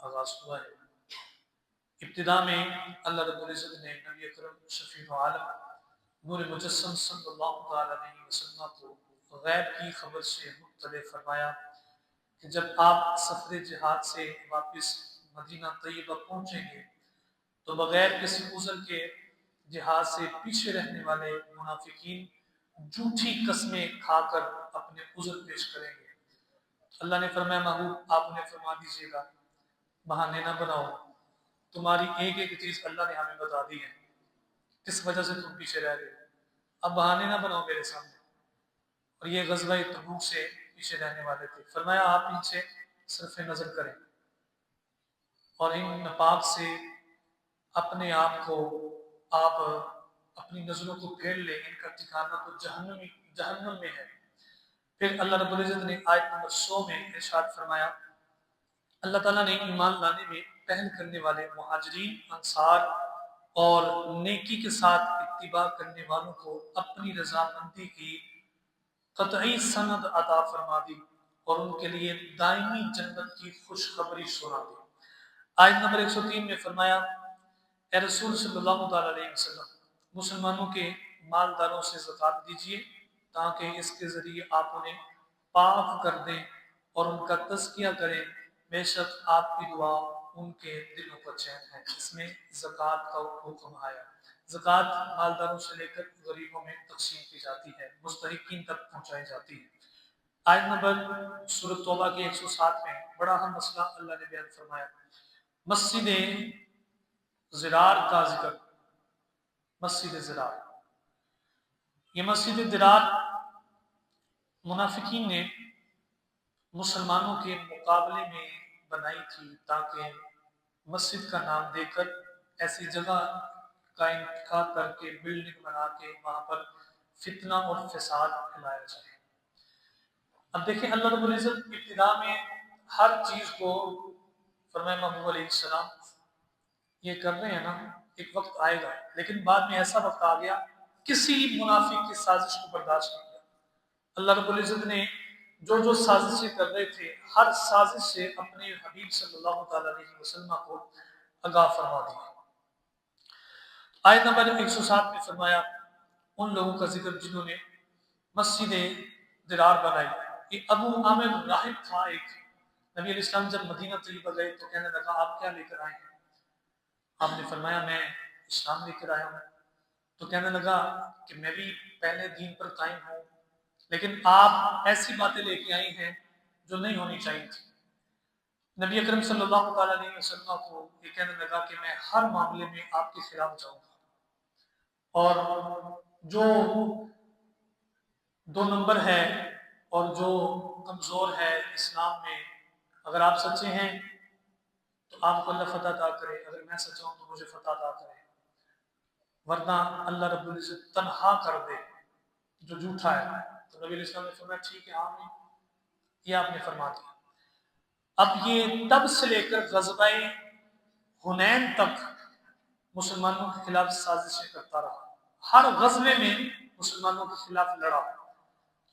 आगाज हुआ है। इब्तिदा में अल्लाह रब्बुल इज़्ज़त ने नबी अकरम शफीउ आलम नूर मुजस्सम सल्लल्लाहु अलैहि वसल्लम को गैब की खबर से मुत्तले फरमाया कि जब आप सफर जिहाद से वापस मदीना तैयबा पहुंचेंगे तो बगैर किसी उज़र के जिहाद से पीछे रहने वाले मुनाफिकीन झूठी कस्में खाकर अपने उज़र पेश करेंगे। अल्लाह ने फरमाया महबूब आप उन्हें फरमा दीजिएगा बहाने ना बनाओ, तुम्हारी एक एक चीज अल्लाह ने हमें बता दी है, किस वजह से तुम पीछे रह रहे हो, अब बहाने ना बनाओ मेरे सामने। और ये गज़वा तबूक से पीछे रहने वाले थे। फरमाया आप इनसे सिर्फ नजर करें और इन नपाक से अपने आप को आप अपनी नजरों को फेर लें, इनका ठिकाना तो जहन्नम में है। फिर अल्लाह रब्बुल इज़्ज़त ने आयत नंबर 100 में इरशाद फरमाया अल्लाह ताला ने ईमान लाने में पहल करने वाले मुहाजिरीन, अंसार और नेकी के साथ इत्तिबा करने वालों को अपनी रजामंदी की कतई सनद अता फरमा दी और उनके लिए दायमी जन्नत की खुशखबरी सुना दी। आयत नंबर 103 में फरमाया ए रसूल सल्लल्लाहु अलैहि वसल्लम मुसलमानों के मालदारों से ज़कात दीजिए ताकि इसके ज़रिए आप उन्हें पाक कर दें और उनका तज़किया करें, बेशक आपकी दुआ उनके दिलों का चैन है। इसमें ज़कात का हुक्म आया। ज़कात मालदारों से लेकर गरीबों में तकसीम की जाती है, मुस्तहिकीन तक पहुँचाई जाती है। आयत नंबर सूरह तौबा के 107 में बड़ा अहम मसला अल्लाह ने बयान फरमाया, मस्जिद ज़िरार का जिक्र। मस्जिद ज़िरार, ये मस्जिद ज़िरार मुनाफिकीन ने मुसलमानों के मुकाबले में बनाई थी ताकि मस्जिद का नाम देकर ऐसी जगह का इंतखाब करके बिल्डिंग बना के वहाँ पर फितना और फसाद फैलाया जाए। अब देखें अल्लाह रब्बुल इज़्ज़त इब्तिदा में हर चीज़ को फरमाए महबूब अलैहिस्सलाम ये कर रहे हैं ना, एक वक्त आएगा, लेकिन बाद में ऐसा वक्त आ गया किसी मुनाफिक की साजिश को बर्दाश्त नहीं किया। अल्लाह रब्बुल इज़्ज़त ने जो जो साजिशें कर रहे थे हर साजिश से अपने हबीब सल्लल्लाहु अलैहि वसल्लम को आगाह फरमा दिया। आयत नंबर 107 में फरमाया उन लोगों का जिक्र जिन्होंने मस्जिद दिरार बनाई। ये अबू आमिर राहिब था एक। नबी अलैहि सलाम जब मदीना तैयबा गए तो कहने लगा आप क्या लेकर आए हैं? आपने फरमाया मैं इस्लाम लेकर आया हूँ। तो कहने लगा कि मैं भी पहले दीन पर कायम हूँ, लेकिन आप ऐसी बातें लेके आई हैं जो नहीं होनी चाहिए थी। नबी अकरम सल्लल्लाहु अलैहि वसल्लम को ये कहने लगा कि मैं हर मामले में आपके खिलाफ जाऊंगा और जो 2 नंबर है और जो कमज़ोर है इस्लाम में, अगर आप सच्चे हैं तो आपको अल्लाह फतह अता करे, अगर मैं सच्चा हूँ तो मुझे फतह अता करे, वरना अल्लाह रब्बुल इज़्ज़त तन्हा कर दे जो झूठा है। तो नबी इस्लाम ने फरमाया ठीक है आमीन, ये आपने फरमा दिया। अब ये तब से लेकर ग़ज़वाए हुनैन तक मुसलमानों के खिलाफ साजिशें करता रहा, हर ग़ज़वे में मुसलमानों के खिलाफ लड़ा।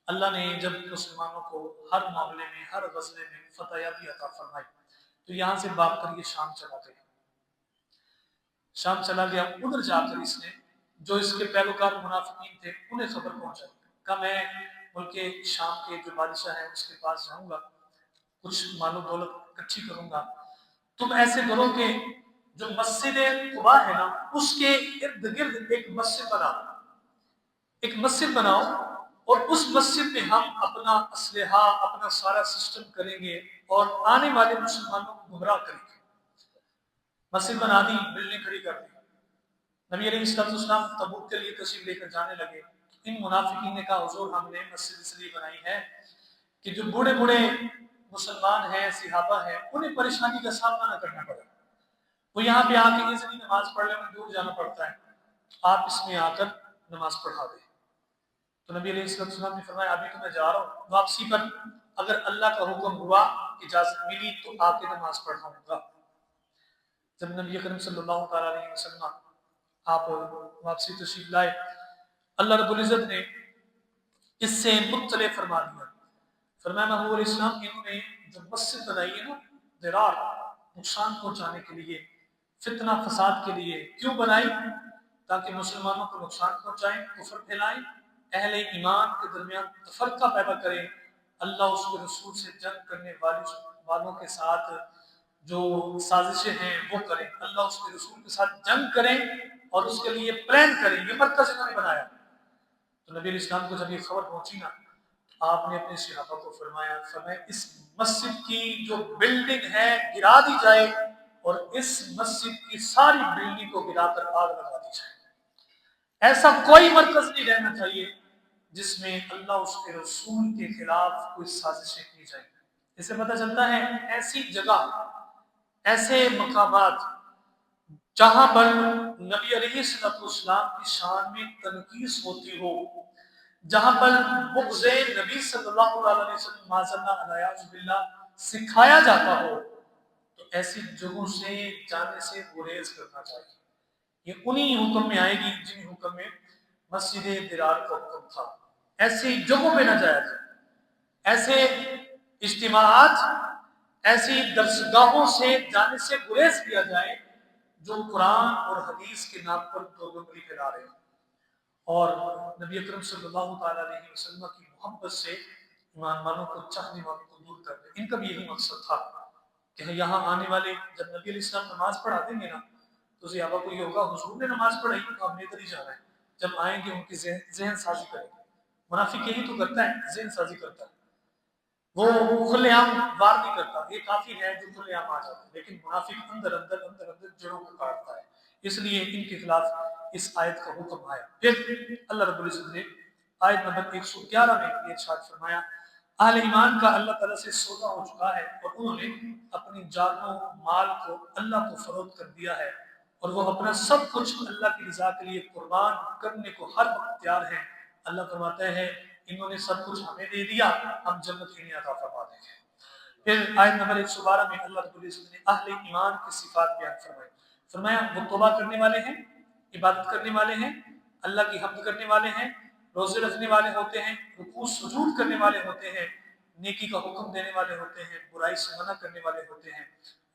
अल्लाह ने जब मुसलमानों को हर मामले में हर ग़ज़वे में फतह भी अता फरमाई तो यहाँ से भाग कर ये शाम चला गया। शाम चला गया, उधर जाकर इसने जो इसके पैरोकार मुनाफिकीन थे उन्हें खबर पहुंचाई। कहा मैं मुल्क शाम के जो बादशाह है उसके पास जाऊंगा, कुछ मालो दौलत इकट्ठी करूंगा, तुम ऐसे करो कि जो मस्जिद कुबा है ना उसके इर्द गिर्द एक मस्जिद बनाओ और उस मस्जिद में हम अपना असलहा अपना सारा सिस्टम करेंगे और आने वाले मुसलमानों को गुमराह करेंगे। मस्जिद बना दी, बिल्डिंग खड़ी कर दी। नबी अलैहिस्सलाम तबूक के लिए तशरीफ लेकर जाने लगे। इन मुनाफिकीन ने कहा हुजूर हमने मस्जिद इसलिए बनाई है कि जो बूढ़े बूढ़े मुसलमान हैं, सिहाबा हैं, उन्हें परेशानी का सामना न करना पड़े, वो यहाँ पे आके इजनी नमाज पढ़ ले, उन्हें दूर जाना पड़ता है, आप इसमें आकर नमाज पढ़ा दें। तो नबी अलैहिस्सलाम ने फरमाया अभी तो मैं जा रहा हूँ, वापसी पर अगर अल्लाह का हुक्म हुआ, इजाजत मिली तो आके नमाज पढ़ाऊंगा। जब नबी करीम सल्लल्लाहु अलैहि वसल्लम आप वापसी तशरीफ लाए, अल्लाह रब्बुल इज़्ज़त ने इससे मुत्तले फरमा दिया। फरमाया महबूब इस्लाम इन्होंने जो मस्जिद बनाई है ना दिरार, نقصان پہنچانے کے لیے، فتنہ فساد کے لیے کیوں بنائی؟ تاکہ مسلمانوں کو نقصان پہنچائیں، کفر پھیلائیں، اہل ایمان کے درمیان تفرقہ پیدا کریں، اللہ اس کے رسول سے جنگ کرنے والوں کے ساتھ جو سازشیں ہیں وہ کریں، اللہ اس کے رسول کے ساتھ جنگ کریں اور اس کے لیے پلان کریں۔ یہ مرکز انہوں نے بنایا۔ تو نبی علیہ السلام کو جب یہ خبر پہنچی نا، آپ نے اپنے صحابہ کو فرمایا اس مسجد کی جو بلڈنگ ہے گرا دی جائے اور اس مسجد کی ساری بلڈنگ کو گرا کر آگ لگا دی جائے۔ ایسا کوئی مرکز نہیں رہنا چاہیے جس میں اللہ اس کے رسول کے خلاف کوئی سازشیں کی جائیں۔ اس سے پتہ چلتا ہے ایسی جگہ، ایسے مقامات جہاں پر نبی علیہ السلام کی شان میں تنقیص ہوتی ہو، جہاں پر بغض نبی صلی اللہ علیہ وسلم معذلہ علیہ باللہ سکھایا جاتا ہو، تو ایسی جگہوں سے جانے سے گریز کرنا چاہیے۔ یہ انہی حکم میں آئے گی جن حکم میں مسجد درار کا حکم تھا۔ ایسی جگہوں پہ نہ جایا جائے، ایسے اجتماعات، ایسی درسگاہوں سے جانے سے گریز کیا جائے جو قرآن اور حدیث کے نام پر دوگلی پھیلا رہے ہیں اور نبی اکرم صلی اللہ تعالیٰ علیہ وسلم کی محبت سے ایمان والوں کو، چاہنے والوں کو دور کر دے۔ ان کا بھی یہی مقصد تھا کہ یہاں آنے والے جب نبی علیہ السلام نماز پڑھا دیں گے نا تو صحابہ کو یہ ہوگا حضور نے نماز پڑھائی تو اب ادھر ہی جانا ہے۔ جب آئیں گے ان کی ذہن سازی کریں گے۔ منافق یہی تو کرتا ہے، ذہن سازی کرتا ہے، وہ کھلے عام وار نہیں کرتا۔ یہ کافی ہے جو کھلے عام آ جاتا ہے، لیکن منافق اندر اندر اندر اندر جڑوں کو کاٹتا ہے۔ اس لیے ان کے خلاف اس آیت کا حکم آیا۔ پھر اللہ رب العزت نے آیت نمبر 111 میں یہ ارشاد فرمایا، اہل ایمان کا اللہ تعالیٰ سے سودا ہو چکا ہے اور انہوں نے اپنی جانوں مال کو اللہ کو فروخت کر دیا ہے اور وہ اپنا سب کچھ اللہ کی رضا کے لیے قربان کرنے کو ہر وقت تیار ہیں۔ اللہ فرماتے ہیں انہوں نے سب کچھ ہمیں دے دیا، ہم جنت انہیں عطا فرما دیں گے۔ پھر آیت نمبر 112 میں اللہ رب العزت نے اہل ایمان کی صفات بیان فرمائی۔ فرمایا وہ توبہ کرنے والے ہیں، عبادت کرنے والے ہیں، اللہ کی حمد کرنے والے ہیں، روزے رکھنے والے ہوتے ہیں، رکوع سجود کرنے والے ہوتے ہیں، نیکی کا حکم دینے والے ہوتے ہیں، برائی سے منع کرنے والے ہوتے ہیں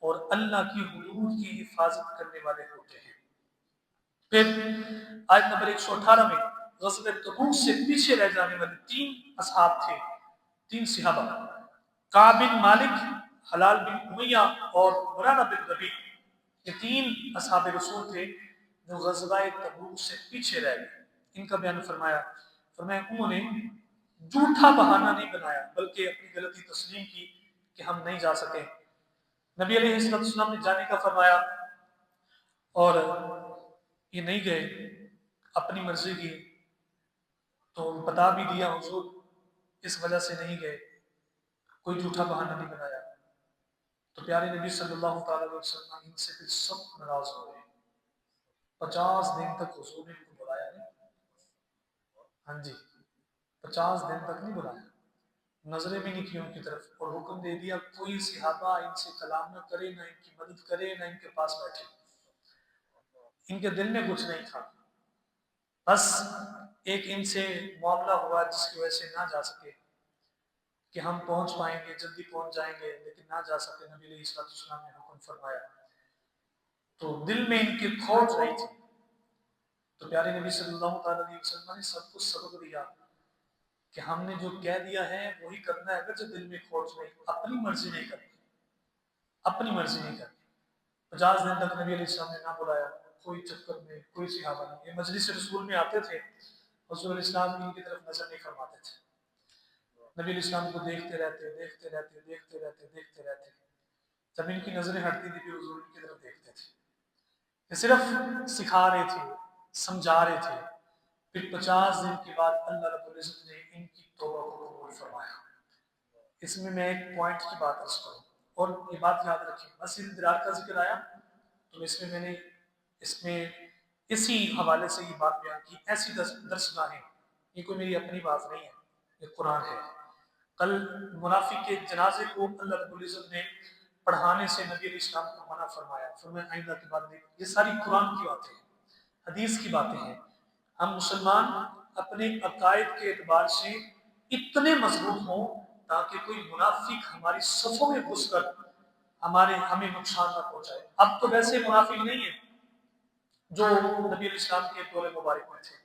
اور اللہ کی حدود کی حفاظت کرنے والے ہوتے ہیں۔ پھر آیت نمبر 118 میں غزوہ تبوک سے پیچھے رہ جانے والے 3 اصحاب تھے، 3 صحابہ، کعب بن مالک، حلال بن امیہ اور مرارہ بن ربیع۔ یہ 3 اصحاب رسول تھے جو غزوہ تبوک سے پیچھے رہ گئے۔ ان کا بیان فرمایا انہوں نے جھوٹا بہانہ نہیں بنایا بلکہ اپنی غلطی تسلیم کی کہ ہم نہیں جا سکے۔ نبی علیہ السلام نے جانے کا فرمایا اور یہ نہیں گئے، اپنی مرضی کی، تو بتا بھی دیا حضور اس وجہ سے نہیں گئے، کوئی جھوٹا بہانہ نہیں بنایا۔ تو پیارے نبی صلی اللہ تعالیٰ علیہ وسلم ان سے پھر سب ناراض ہو گئے۔ 50 دن تک حضور نے ان کو بلایا نہیں، ہاں جی 50 دن تک نہیں بلایا، نظریں بھی نہیں کی ان کی طرف اور حکم دے دیا کوئی صحابہ ان سے کلام نہ کرے، نہ ان کی مدد کرے، نہ ان کے پاس بیٹھے۔ ان کے دل میں کچھ نہیں تھا، بس ایک ان سے معاملہ ہوا جس کی وجہ سے نہ جا سکے کہ ہم پہنچ پائیں گے، جلدی پہنچ جائیں گے، لیکن نہ جا سکے۔ نبی علیہ السلام نے حکم فرمایا تو دل میں ان کی کھوٹ رہی تھی، تو پیارے نبی صلی اللہ تعالیٰ علیہ وسلم نے سب کچھ سبق دیا کہ ہم نے جو کہہ دیا ہے وہی کرنا ہے، اگر جو دل میں کھوٹ نہیں، اپنی مرضی نہیں کرنی، اپنی مرضی نہیں کرنی۔ 50 دن تک نبی علیہ السلام نے نہ بلایا، کوئی چکر میں کوئی صحابہ نہیں۔ یہ مجلس رسول میں آتے تھے، رسول علیہ السلام ان کی طرف نظر نہیں فرماتے تھے، نبی علیہ السلام کو دیکھتے رہتے دیکھتے رہتے دیکھتے رہتے دیکھتے رہتے، جب ان کی نظریں ہٹتی تھی پھر حضور ان کی طرف دیکھتے تھے۔ یہ صرف سکھا رہے تھے، سمجھا رہے تھے۔ پھر 50 دن کے بعد اللہ رب العزت نے ان کی توبہ کو قبول فرمایا۔ اس میں ایک پوائنٹ کی بات عرض کروں اور یہ بات یاد رکھیں، مسجد درار کا ذکر آیا تو میں نے اسی حوالے سے یہ بات بیان کی۔ ایسی درسگاہیں، یہ کوئی میری اپنی بات نہیں ہے، یہ قرآن ہے۔ کل منافق کے جنازے کو اللہ رب العزت نے پڑھانے سے نبی علیہ السلام کو منع فرمایا آئندہ کی بات نہیں۔ یہ ساری قرآن کی باتیں ہیں، حدیث کی باتیں ہیں۔ ہم مسلمان اپنے عقائد کے اعتبار سے اتنے مضبوط ہوں تاکہ کوئی منافق ہماری صفوں میں گھس کر ہمیں نقصان نہ پہنچائے۔ اب تو ویسے منافق نہیں ہے جو نبی علیہ السلام کے دور مبارک میں تھے۔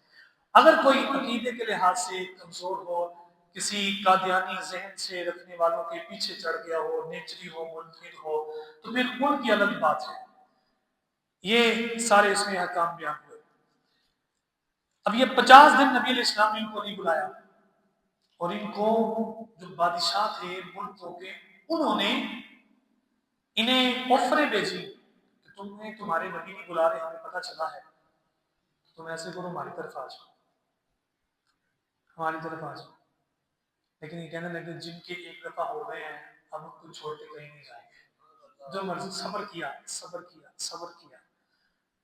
اگر کوئی عقیدے کے لحاظ سے کمزور ہو، کسی قادیانی ذہن سے رکھنے والوں کے پیچھے چڑھ گیا ہو، نیچری ہو، ملحد ہو، تو پھر ان کی الگ بات ہے۔ یہ سارے اس میں احکام بیان ہوئے۔ اب یہ 50 دن نبی علیہ السلام نے ان کو نہیں بلایا، اور ان کو جو بادشاہ تھے ملکوں کے، انہوں نے انہیں آفریں بھیجی کہ تمہیں تمہارے نبی نہیں بلا رہے، ہمیں پتہ چلا ہے، تم ایسے کرو ہماری طرف آ جاؤ، ہماری طرف آ جاؤ۔ لیکن یہ کہنے لگے جن کے ایک دفعہ ہو گئے ہیں ہم ان کو چھوڑ کے کہیں نہیں جائیں گے۔ جو مرضی صبر کیا، صبر کیا، صبر کیا،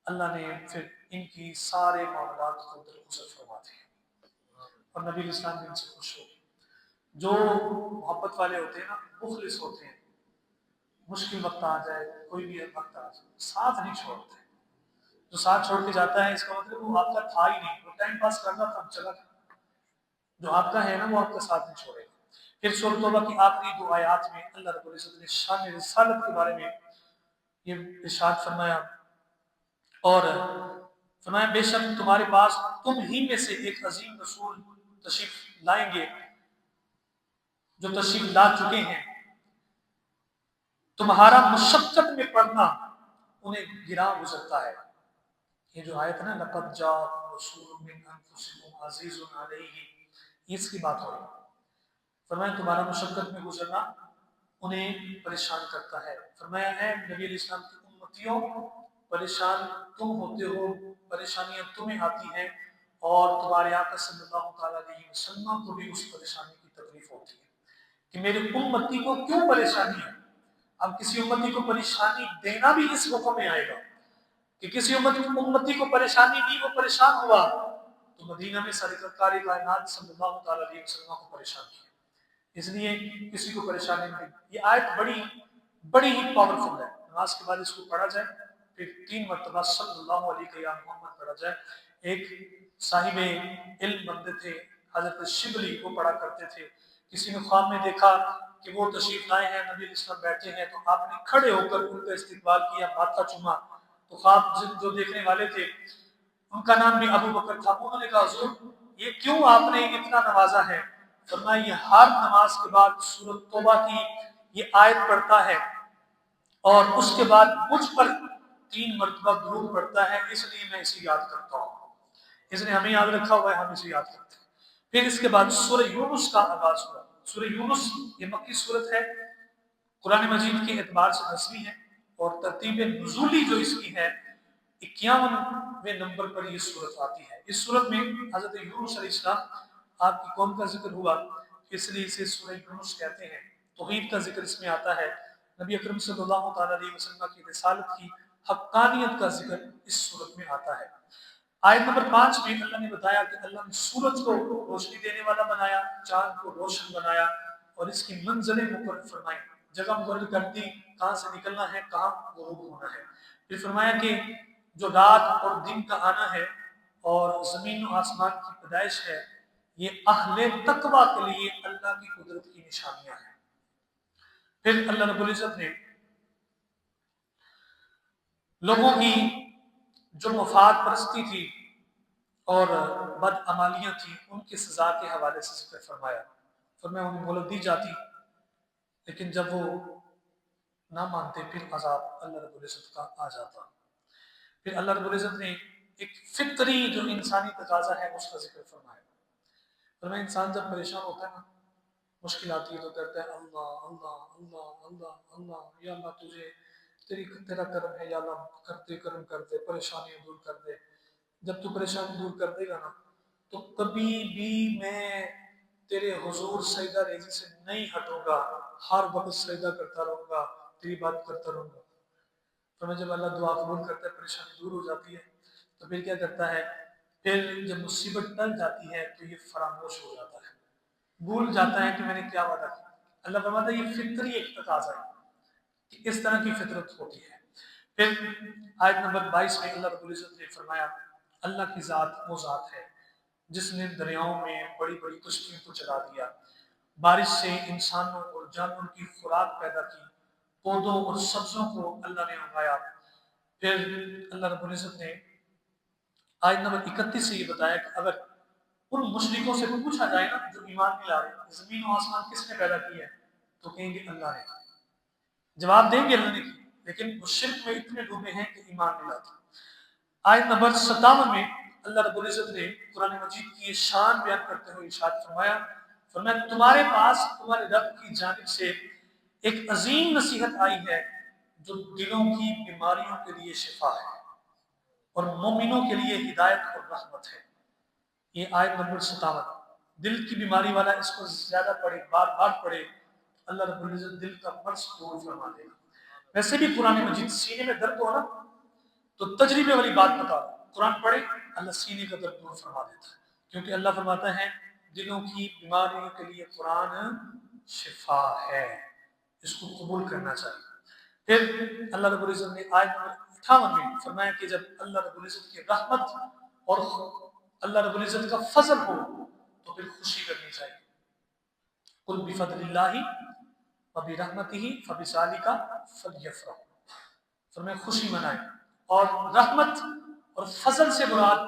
اللہ نے پھر ان کی سارے معاملات کو درگزر فرما دیا، اور نبی علیہ السلام بھی ان سے خوش ہو گئے۔ جو محبت والے ہوتے ہیں نا، مخلص ہوتے ہیں، مشکل وقت آ جائے، کوئی بھی وقت آ جائے، ساتھ نہیں چھوڑتے۔ جو ساتھ چھوڑ کے جاتا ہے اس کا مطلب وہ آپ کا تھا ہی نہیں، وہ ٹائم پاس کرنا تھا، چلا گیا۔ جو آپ کا ہے نا وہ آپ کا ساتھ نہیں چھوڑے گا۔ پھر سورۃ توبہ کی آخری 2 آیات میں اللہ رب العزت نے شان رسالت کے بارے میں یہ ارشاد فرمایا، اور فرمایا بے شک تمہارے پاس تم ہی میں سے ایک عظیم رسول تشریف لائیں گے، جو تشریف لا چکے ہیں، تمہارا مشقت میں پڑنا انہیں گرا گزرتا ہے۔ یہ جو آیت ہے نا، لقد جاءکم رسول من انفسکم عزیز علیہ، اس کی بات ہو رہی ہے۔ فرمایا تمہارا مشقت میں گزرنا انہیں پریشان کرتا ہے۔ فرمایا اے نبی علیہ السلام کی امتیوں، پریشان تم ہوتے ہو، پریشانیاں تمہیں آتی ہیں، اور تمہارے آقا صلی اللہ تعالیٰ علیہ وسلم کو بھی اس پریشانی کی تکلیف ہوتی ہے کہ میرے امتی کو کیوں پریشانی ہے۔ اب کسی امتی کو پریشانی دینا بھی اس حکم میں آئے گا کہ کسی امتی کو پریشانی دی، وہ پریشان ہوا، تو مدینہ میں سرکار کائنات صلی اللہ تعالیٰ علیہ وسلم کو پریشان کیا، اس لیے کسی کو پریشانی نہیں۔ یہ آیت بڑی ہی پاورفل ہے۔ نماز کے بعد اس کو پڑھا جائے، پھر 3 مرتبہ صلی اللہ علیہ یا محمد پڑھا جائے۔ ایک صاحب علم بندے تھے حضرت شبلی، وہ پڑھا کرتے تھے۔ کسی نے خواب میں دیکھا کہ وہ تشریف لائے ہیں، نبی علیہ السلام بیٹھے ہیں، تو آپ نے کھڑے ہو کر ان کا استقبال کیا، ماتھا چوما۔ تو خواب جو دیکھنے والے تھے ان کا نام بھی ابو بکر تھا، انہوں نے کہا حضور یہ کیوں آپ نے اتنا نوازا ہے؟ فرمایا یہ ہر نماز کے بعد سورۃ توبہ کی یہ آیت پڑھتا ہے، اور اس کے بعد مجھ پر 3 مرتبہ درود پڑھتا ہے، اس لیے میں اسے یاد کرتا ہوں۔ اس نے ہمیں یاد رکھا ہوا ہے، ہم اسے یاد کرتے ہیں۔ پھر اس کے بعد سورہ یونس کا آغاز ہوا۔ سورہ یونس یہ مکی سورت ہے، قرآن مجید کے اعتبار سے 10ویں ہے، اور ترتیب نزولی جو اس کی ہے 51ویں نمبر پر یہ سورت آتی ہے۔ اس سورت میں حضرت یونس علیہ السلام آپ کی قوم کا ذکر ہوا، اس لیے اسے سورہ یونس کہتے ہیں۔ توحید کا ذکر اس میں آتا ہے، نبی اکرم صلی اللہ تعالیٰ علیہ وسلم کی رسالت کی حقانیت کا ذکر اس سورت میں آتا ہے۔ آیت نمبر 5 میں اللہ نے بتایا کہ اللہ نے سورج کو روشنی دینے والا بنایا، چاند کو روشن بنایا، اور اس کی منزلیں مقرر فرمائی، جگہ مقرر کر دی کہاں سے نکلنا ہے، کہاں غروب ہونا ہے۔ پھر فرمایا کہ جو رات اور دن کا آنا ہے اور زمین و آسمان کی پیدائش ہے، یہ اہل تقوی کے لیے اللہ کی قدرت کی نشانیاں ہیں۔ پھر اللہ رب العزت نے لوگوں کی جو مفاد پرستی تھی اور بدعمالیاں تھیں، ان کی سزا کے حوالے سے ذکر فرمایا۔ فرمایا انہیں مہلت دی جاتی، لیکن جب وہ نہ مانتے پھر عذاب اللہ رب العزت کا آ جاتا۔ پھر اللہ رب العزت نے ایک فطری جو انسانی تقاضا ہے اس کا ذکر فرمایا۔ فرمایا انسان جب پریشان ہوتا ہے نا، مشکل آتی ہے تو کہتا ہے اللہ اللہ اللہ اللہ اللہ، یا اللہ تجھے تیرا کرم ہے، یا اللہ کرم کر دے، پریشانیاں دور کر دے۔ جب تو پریشانی دور کر دے گا نا تو کبھی بھی میں تیرے حضور سجدہ ریزی سے نہیں ہٹوں گا، ہر وقت سجدہ کرتا رہوں گا، تیری بات کرتا رہوں گا۔ تو میں جب اللہ دعا قبول کرتا ہے، پریشانی دور ہو جاتی ہے، تو پھر کیا کرتا ہے؟ پھر جب مصیبت ٹل جاتی ہے تو یہ فراموش ہو جاتا ہے، بھول جاتا ہے کہ میں نے کیا وعدہ کیا۔ اللہ فرماتا ہے یہ فطری ایک تقاضا ہے کہ اس طرح کی فطرت ہوتی ہے۔ پھر آیت نمبر 22 میں اللہ رب العزت نے فرمایا اللہ کی ذات وہ ذات ہے جس نے دریاؤں میں بڑی بڑی کشتیوں کو چلا دیا، بارش سے انسانوں اور جانوروں کی خوراک پیدا کی، पौधों और सब्जों को अल्लाह ने उगाया। फिर अल्लाह रब्बुल इज़्ज़त ने आयत नंबर 31 से ये बताया कि अगर उन मुशरिकों से पूछा जाए ना जो ईमान नहीं ला रहे, जमीन और आसमान किसने पैदा किया है, तो कहेंगे अल्लाह ने। जवाब देंगे अल्लाह ने की, लेकिन वो शिर्क में इतने डूबे हैं कि ईमान नहीं लाते। आयत नंबर 57 में अल्लाह रब्बुल इज़्ज़त ने कुरान मजीद की ये शान बयान करते हुए इरशाद फरमाया, तुम्हारे पास तुम्हारे रब की जानिब से एक अजीम नसीहत आई है जो दिलों की बीमारियों के लिए शिफा है और मोमिनों के लिए हिदायत और रहमत है। ये आयत नंबर 57। दिल की बीमारी वाला इसको ज्यादा पढ़े, बार बार पढ़े, अल्लाह रब्बुल इज़्ज़त दिल का मर्ज दूर फरमा देगा। वैसे भी कुरान मजीद सीने में दर्द हो ना तो तजरीबे वाली बात बता, कुरान पढ़े अल्लाह सीने का दर्द दूर फरमा देता है, क्योंकि अल्लाह फरमाता है दिलों की बीमारियों के लिए कुरान शिफा है, इसको कबूल करना चाहिए। फिर अल्लाह रब्बुल इज़्ज़त ने आयत नंबर 58 में फरमाया कि जब अल्लाह रब्बुल इज़्ज़त की रहमत और अल्लाह रब्बुल इज़्ज़त का फजल हो तो फिर खुशी करनी चाहिए। कुल बिफदलिल्लाहि व बिरहमतिही फबिज़ालिका फलयफ़रहू, फरमाया खुशी मनाएं। और रहमत और फजल से मुराद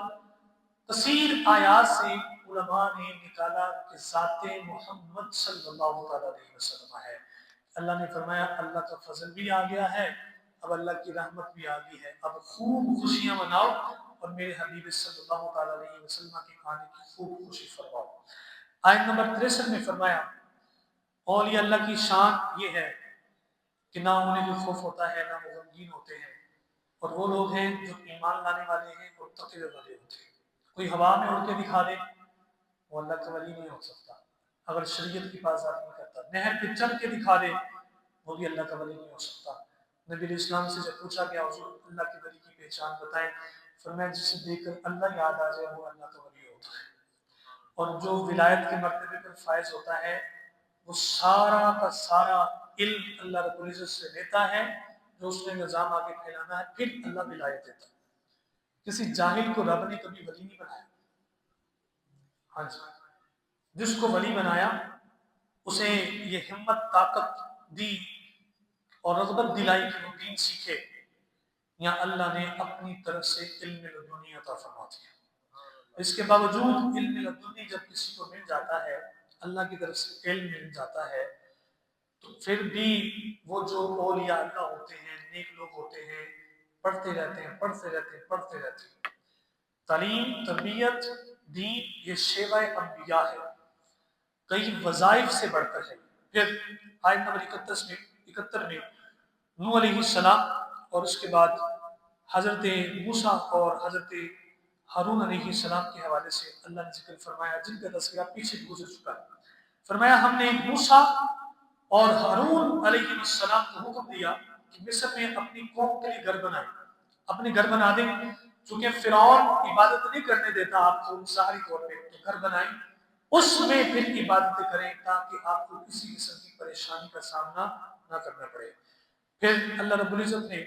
तफसीर आयात से उलमा ने निकाला कि ज़ाते मोहम्मद सल्लल्लाहु अलैहि वसल्लम है। अल्लाह ने फरमाया अल्लाह का फजल भी आ गया है, अब अल्लाह की रहमत भी आ गई है, अब खूब खुशियां मनाओ और मेरे हबीब सल्लल्लाहु अलैहि वसल्लम के आने की खूब खुशी फरमाओ। आयत नंबर 63 में फरमाया औलिया अल्लाह की शान ये है कि ना उन्हें कोई खौफ होता है ना वो गमगीन होते हैं, और वो लोग हैं जो ईमान लाने वाले हैं और तक़वे वाले होते हैं। कोई हवा में उड़ के दिखा दे वो अल्लाह का वली नहीं हो सकता, अगर शरीयत की पासदारी नहीं करता। नहर पे चल के दिखा दे वो भी अल्लाह का वली नहीं हो सकता। नबी इस्लाम से जब पूछा गया हुजूर अल्लाह के वली की पहचान बताएं, फरमाया जिसे देखकर अल्लाह याद आ जाए वो अल्लाह का वली होता है। और जो विलायत के मर्तबे पर फायज होता है वो सारा का सारा इल्म अल्लाह रब्बुल इज़्ज़त से लेता है, जो उसने निज़ाम आगे फैलाना है, फिर अल्लाह विलायत देता है। किसी जाहिल को रब ने कभी वली नहीं बनाया। हाँ जी, जिसको वली बनाया उसे ये हिम्मत ताकत दी और रग़बत दिलाई कि वो दीन सीखे, या अल्लाह ने अपनी तरफ से इल्म लदुनी अता फरमा दिया। इसके बावजूद इल्म लदुनी जब किसी को मिल जाता है, अल्लाह की तरफ से इल्म मिल जाता है, तो फिर भी वो जो औलिया अल्लाह होते हैं, नेक लोग होते हैं, पढ़ते रहते हैं, पढ़ते रहते हैं, पढ़ते रहते हैं। तालीम, तरबियत, दीन ये शेवा अंबिया है, कई वज़ाइफ से बढ़कर है। फिर आयत नंबर 71 में नूह अलैहिस्सलाम और उसके बाद हज़रत मूसा और हज़रत हारून अलैहिस्सलाम के हवाले से अल्लाह ने जिक्र फरमाया, जिनका तज़किरा पीछे गुजर चुका है। फरमाया हमने मूसा और हारून अलैहिस्सलाम को हुक्म दिया कि मिस्र में अपनी कौम के लिए घर बनाए, अपने घर बना दें, चूंकि फिरौन इबादत नहीं करने देता आपको ज़ाहिरी तौर पे, तो घर बनाए उसमें फिर इबादतें करें ताकि आपको किसी किस्म की परेशानी का सामना ना करना पड़े। फिर अल्लाह रब्बुल इज़्ज़त ने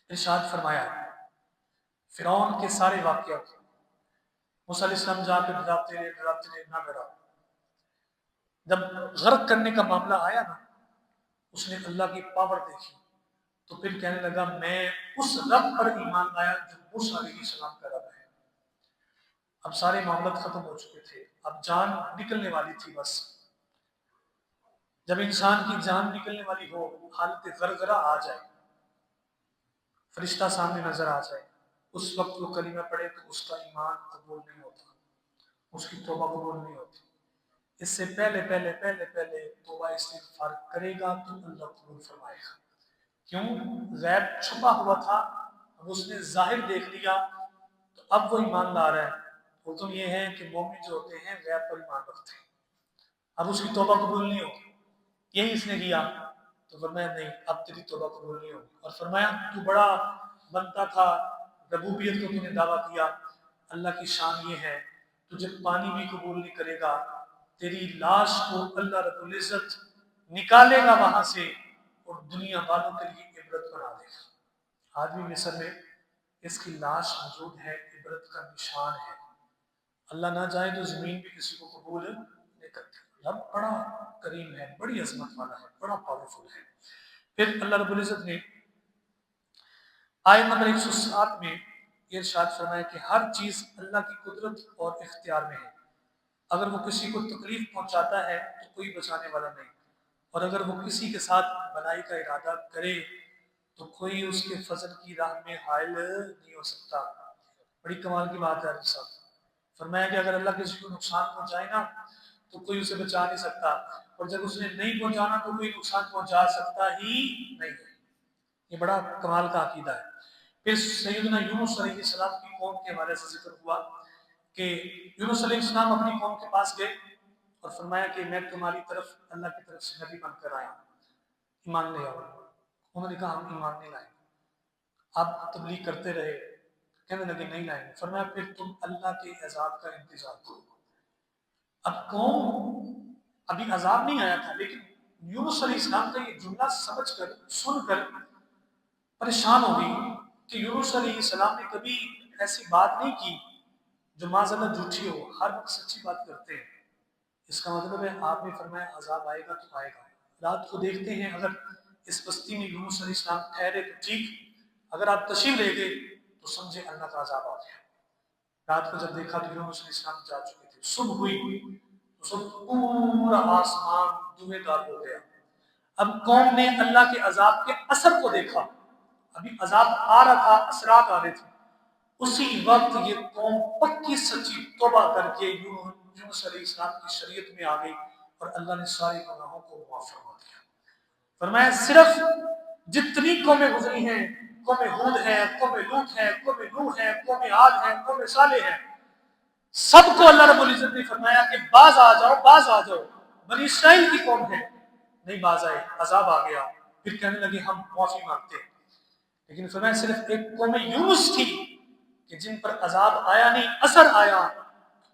इरशाद फरमाया फिरौन के सारे वाक़यात, मूसा अलैहिस्सलाम जाकर डराते रहे ना डरा। जब गर्क करने का मामला आया ना, उसने अल्लाह की पावर देखी तो फिर कहने लगा मैं उस रब पर ईमान लाया जो मूसा अलैहिस्सलाम का रब है। अब सारे मामला खत्म हो चुके थे, अब जान निकलने वाली थी। बस जब इंसान की जान निकलने वाली हो, हालत गरगरा आ जाए, फरिश्ता सामने नजर आ जाए, उस वक्त वो कलीमा पढ़े तो उसका ईमान कबूल नहीं होता, उसकी तौबा कबूल नहीं होती। इससे पहले पहले पहले पहले तौबा इस्तिग़फ़ार करेगा तो अल्लाह कबूल फरमाएगा। क्यों? गैब छुपा हुआ था, अब उसने जाहिर देख लिया तो अब वो ईमान ला रहा है। हुक्म ये है कि मोमिन जो होते हैं गैब पर ईमान रखते हैं, अब उसकी तौबा कबूल नहीं होगी। यही इसने किया तो फरमाया नहीं अब तेरी तौबा कबूल नहीं होगी। और फरमाया तू बड़ा बनता था, रबूबियत का तूने दावा किया, अल्लाह की शान ये है तुझे पानी भी कबूल नहीं करेगा, तेरी लाश को अल्लाह रब्बुल इज़्ज़त निकालेगा वहां से और दुनिया वालों के लिए इबरत बना देगा। आज भी मिस्र में इसकी लाश मौजूद है, इबरत का निशान है। अल्लाह ना चाहे तो जमीन भी किसी को कबूल नहीं करती। रब बड़ा करीम है, बड़ी अजमत वाला है, बड़ा पावरफुल है। फिर अल्लाह रब्बुल इज़्ज़त ने आयत नंबर 107 में ये इरशाद फरमाया कि हर चीज़ अल्लाह की कुदरत और इख्तियार में है। अगर वो किसी को तकलीफ पहुंचाता है तो कोई बचाने वाला नहीं, और अगर वो किसी के साथ भलाई का इरादा करे तो कोई उसके फजल की राह में हायल नहीं हो सकता। बड़ी कमाल की बात है साहब। फरमाया कि अगर अल्लाह किसी को नुकसान पहुंचाए ना तो कोई उसे बचा नहीं सकता, और जब उसने नहीं पहुंचाना तो कोई नुकसान पहुंचा सकता ही नहीं है। ये बड़ा कमाल का अकीदा है। फिर सैयदना यूनुस अलैहिस्सलाम की कौम के हवाले से जिक्र हुआ कि यूनुस अलैहिस्सलाम अपनी कौम के पास गए और फरमाया कि मैं तुम्हारी तरफ अल्लाह की तरफ से नबी बनकर आया, ईमान ले आओ। उन्होंने कहा हम ईमान नहीं लाएंगे। आप तबलीग करते रहे, कहने लगे नहीं लाएंगे। फरमाया फिर तुम अल्लाह के अजाब का इंतजार करो। अब कौम अभी अजाब नहीं आया था, लेकिन यूनुस अलैहिस्सलाम का ये जुमला समझकर सुनकर परेशान हो गई कि यूनुस अलैहिस्सलाम ने कभी ऐसी बात नहीं की जो माज़अल्लाह झूठी हो, हर वक्त सच्ची बात करते हैं। इसका मतलब है आपने फरमाया अजाब आएगा तो आएगा। रात को देखते हैं अगर इस बस्ती में यूनुस अलैहिस्सलाम ठहरे तो ठीक, अगर आप तशरीफ ले गए तो समझे अल्लाह का अजाब आ गया। रात को जब देखा तो यूनुस अलैहिस्सलाम जा चुके थे। सुबह हुई तो सब पूरा आसमान धुएंधार हो गया। अब कौम ने अल्लाह के अजाब के असर को देखा। अभी अजाब आ रहा था, असरात आ रहे थे। उसी वक्त ये कौम पक्की सच्ची तौबा करके यूनुस अलैहिस्सलाम की शरीयत में आ गई और अल्लाह ने सारे गुनाहों को माफ फरमा दिया। फरमाया सिर्फ जितनी कौमें गुजरी हैं, कौम हूद है, कौम लूत है, कौम नूह है, कौम आद है, कौम सालेह है, सबको अल्लाह रब्बुल इज्जत ने फरमाया कि बाज आ जाओ, बाज आ जाओ। बनी इस्राइल की कौम है, नहीं बाज आए, अजाब आ गया। फिर कहने लगे हम माफी मांगते हैं। लेकिन फरमाया सिर्फ एक कौम यूनुस थी कि जिन पर अजाब आया नहीं, असर आया।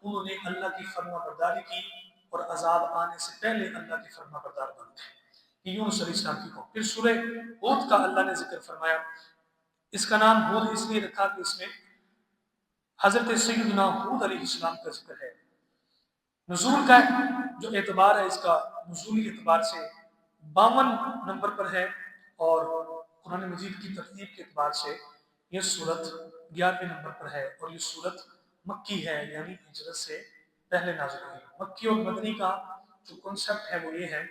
उन्होंने अल्लाह की फरमाबरदारी की और अजाब आने से पहले अल्लाह की फरमाबरदार बन गए। ये यूनुस अलैहिस्सलाम की कौम। फिर सूरह हूद का अल्लाह ने जिक्र फरमाया। इसका नाम हूद इसलिए रखा कि इसमें हजरत सैयदना हूद अलैहिस्सलाम का जिक्र है। नुज़ूल का जो एतबार है, इसका नुज़ूली एतबार से 52 नंबर पर है, और कुरान मजीद की तरतीब के एतबार से यह सूरत 11वें नंबर पर है। और ये सूरत मक्की है, यानी हिजरत से पहले नाज़िल हुई। मक्की और मदनी का जो कॉन्सेप्ट है वो ये है,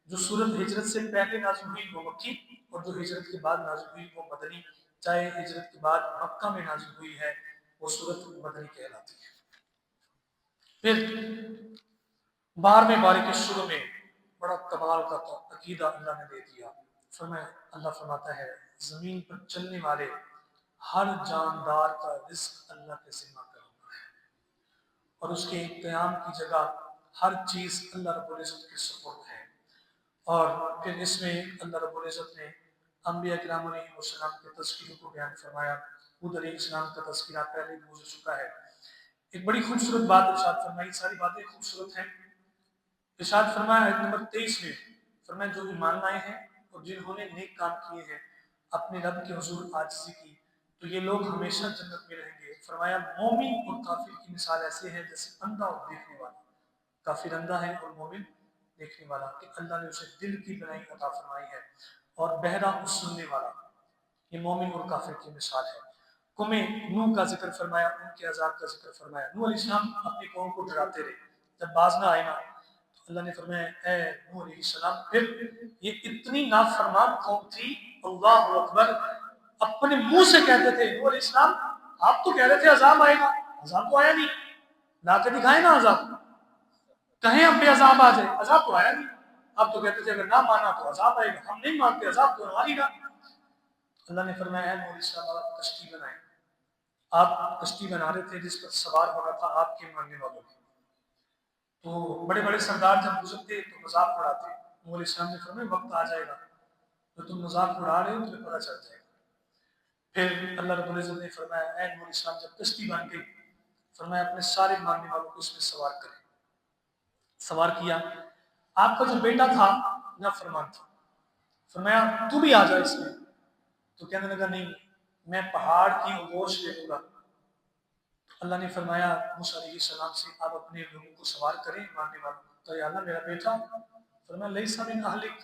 जो सूरत हिजरत से पहले नाज़िल हुई वो मक्की, और जो हिजरत के बाद नाज़िल हुई वो मदनी। चाहे हिजरत के बाद मक्का में नाज़िल हुई है वो सूरत मदनी कहलाती है। फिर 12वें बारे के शुरू में बड़ा कमाल का अकीदा अल्लाह ने दे दिया। अल्लाह फरमाता है जमीन पर चलने वाले हर जानदार का रिस्क अल्लाह के जिम्मा पर होना है, और उसके क़याम की जगह हर चीज़ अल्लाह रब्बुल इज़्ज़त के सुपुर्द है। और फिर इसमें अल्लाह रब्बुल इज़्ज़त ने अंबिया किराम अलैहिस्सलाम के तज़किरे को बयान फरमाया। हूद अलैहिस्सलाम का तज़किरा पहले भी गुज़र चुका है। एक बड़ी खूबसूरत बात इरशाद फरमाई, सारी बातें खूबसूरत हैं। इरशाद फरमाया आयत नंबर 23 में, फरमाया जो ईमान लाए हैं और जिन्होंने नेक काम किए हैं, अपने रब के हुजूर आजिज़ी की, तो ये लोग हमेशा जन्नत में रहेंगे। फरमाया मोमिन और काफिर की मिसाल ऐसे है जैसे अंधा और देखने वाला। काफिर अंधा है और मोमिन देखने वाला, कि अल्लाह ने उसे दिल की बनाई अता फरमाई है, और बहरा और सुनने वाला। ये मोमिन और काफिर की मिसाल है। कौम नूह का जिक्र फरमाया, उनके अजाब का जिक्र फरमाया। नूह अलैहिस्सलाम अपनी कौम को डराते रहे, जब बाज ना आए ना तो अल्लाह ने फरमाया ए नूह अलैहिस्सलाम, फिर ये इतनी नाफरमान कौम थी, अल्लाहु अकबर, अपने मुंह से कहते थे नूह अलैहिस्सलाम आप तो कह रहे थे अजाब आएगा, अजाब तो आया नहीं, ला के दिखाए ना अजाब, कहें हम पे अजाब आ जाए, अजाब तो आया नहीं। आप तो कहते थे अगर ना माना तो अजाब आएगा, हम नहीं मानते, अजाब तो आ ही ना। अल्लाह ने फरमाया नूह अलैहिस्सलाम आप कश्ती बनाए। आप कश्ती बना रहे थे जिस पर सवार होना था आपके मानने वालों ने, तो बड़े बड़े सरदार जब गुजरते तो मजाक उड़ाते। नूह अलैहिस्सलाम ने फरमाया वक्त आ जाएगा तो तुम मजाक उड़ा रहे हो तुम्हें पता चल जाएगा। फिर अल्लाह रब्बुल इज़्ज़त ने फरमाया ऐ नूह अलैहिस्सलाम जब कश्ती बन गई, फरमाया अपने सारे मानने वालों को इसमें सवार करें। सवार किया। आपका जो बेटा था नाफरमान था, फरमाया तू भी आ जा इसमें। तो कहने लगा नहीं, मैं पहाड़ की आगोश ले लूंगा। अल्लाह ने फरमाया मूसा अलैहिस्सलाम से आप अपने लोगों को सवार करें मानने वालों। तो या अल्लाह मेरा बेटा, फरमाया लैसा मिन अहलिक,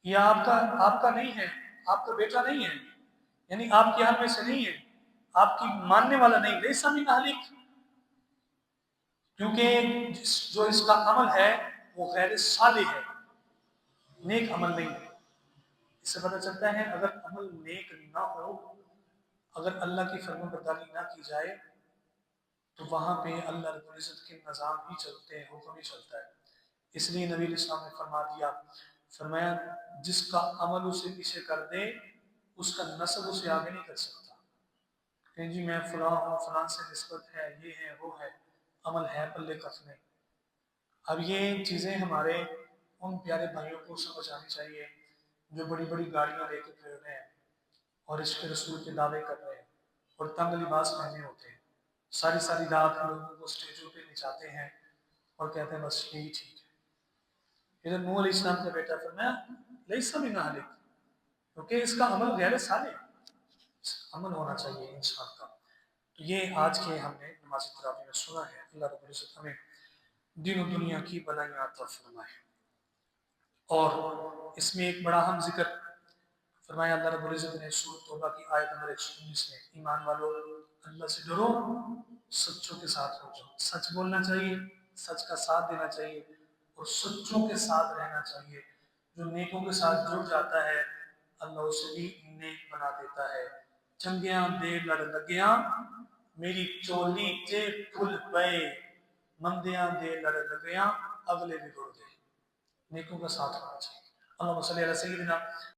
یہ آپ کا نہیں ہے، آپ کا بیٹا نہیں ہے، یعنی آپ کے حال میں سے نہیں ہے، آپ کی ماننے والا نہیں، لیسا من اہلک، کیونکہ جو اس کا عمل ہے وہ غیر صالح ہے، نیک عمل نہیں ہے۔ اس سے پتہ چلتا ہے اگر عمل نیک نہ ہو، اگر اللہ کی فرمان برداری نہ کی جائے تو وہاں پہ اللہ رب العزت کے نظام ہی چلتے ہیں، حکم ہی چلتا ہے۔ اس لیے نبی علیہ السلام نے فرما دیا، فرمایا جس کا عمل اسے پیچھے کر دے اس کا نسب اسے آگے نہیں کر سکتا کہ جی میں فلاں ہوں، فلاں سے نسبت ہے، یہ ہے وہ ہے، عمل ہے پلے کف نہیں۔ اب یہ چیزیں ہمارے ان پیارے بھائیوں کو سمجھ آنی چاہیے جو بڑی بڑی گاڑیاں لے کے پھر رہے ہیں اور عشق رسول کے دعوے کر رہے ہیں اور تنگ لباس پہنے ہوتے ہیں، ساری ساری رات لوگوں کو اسٹیجوں پہ نچاتے ہیں اور کہتے ہیں بس یہی ٹھیک ہے۔ ادھر نوح علیہ السلام کا بیٹا فرمایا لیسا من اہلک، کیونکہ اس کا عمل غیر صالح، عمل ہونا چاہیے انسان کا۔ تو یہ آج کے ہم نے نماز تراویح میں سنا ہے۔ اللہ رب العزت ہمیں دین و دنیا کی بھلائیاں عطا فرمائے۔ اور اس میں ایک بڑا اہم ذکر فرمایا اللہ رب العزت نے سورۃ توبہ کی آیت نمبر 119 میں، ایمان والو اللہ سے ڈرو، سچوں کے ساتھ ہو جاؤ، سچ بولنا چاہیے، سچ کا ساتھ دینا چاہیے اور سچوں کے ساتھ رہنا چاہیے۔ جو نیکوں کے ساتھ جڑ جاتا ہے اللہ اسے بھی نیک بنا دیتا ہے۔ چنگیاں دے لڑ لگیاں میری چولی تے پھل پے، مندیاں دے لڑ لگیاں اگلے بھی گڑ گئے۔ نیکوں کا ساتھ ہونا چاہیے۔ اللہم صلی علی سیدنا